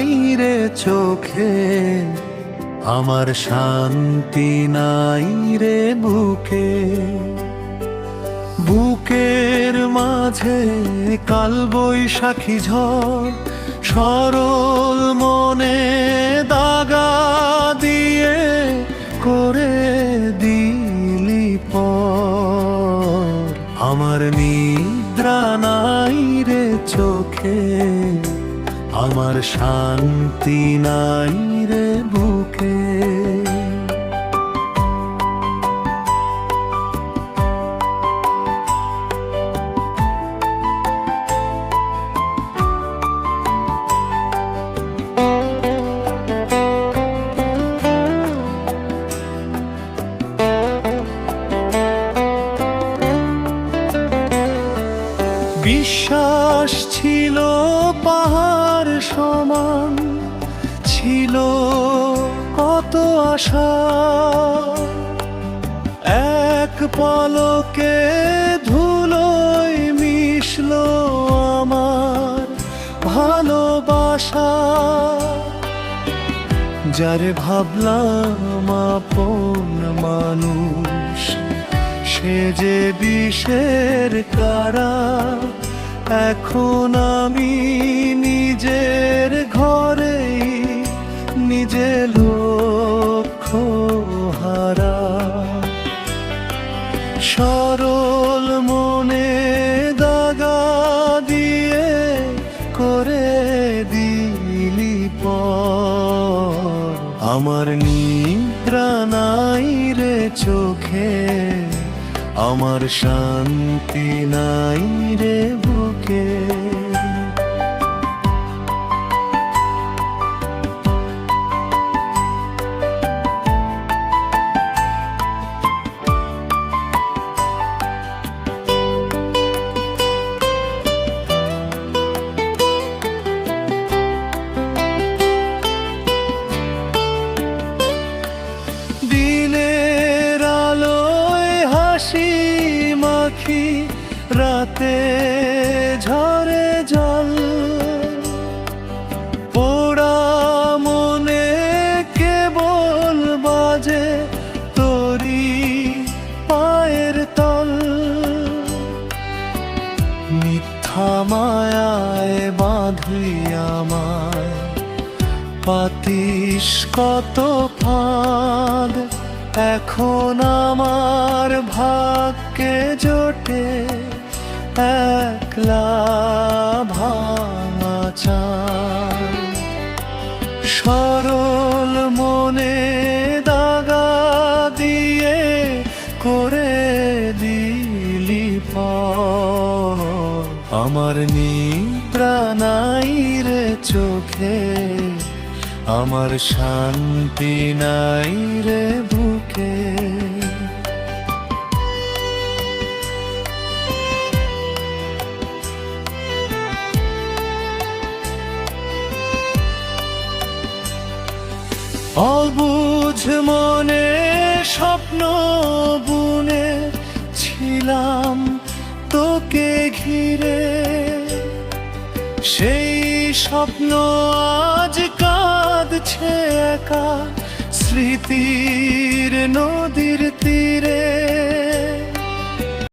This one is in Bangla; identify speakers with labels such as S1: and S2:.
S1: নাই রে চোখে, আমার শান্তি নাই রে বুকে। বুকের মাঝে কাল বৈশাখী ঝড়, সরল মনে দাগা দিয়ে করে দিলি পর। আমার নিদ্রা নাই রে চোখে, আমার শান্তি নাই রে বুকে। বিশ্বাস ছিল পাহাড় সমান, ছিল কত আশা, এক পলকে ধুলোয় মিশলো আমার ভালোবাসা। যারে ভাবলাম আপন মানুষ, সে যে বিষের কারা। এখন আমি নিজের ঘরেই নিজে লক্ষ্য হারা। সরল মনে দাগা দিয়ে করে দিলি পর। আমার নিদ্রা নাই রে চোখে, আমার শান্তি নাই রে বুকে। দিনের আলোয় হাসি মাখি, রাতে ঝরে জল। পোড়া মনে কেবল বাজে তোরি পায়ের তল। মিথ্যা মায়ায় বাঁধি আমায়, পাতিস কত ফাঁদ। এখন আমার ভাগ্যে জোটে একলা ভাঙা চাঁদ। সরল মনে দাগা দিয়ে করে দিলি পর। আমার নিদ্রা নাই রে চোখে, আমার শান্তি নাই রে বুকে। অবুঝ মনে স্বপ্ন বুনে ছিলাম তোকে ঘিরে। সেই স্বপ্ন আজ কাঁদছে একা স্মৃতির নদীর তীরে।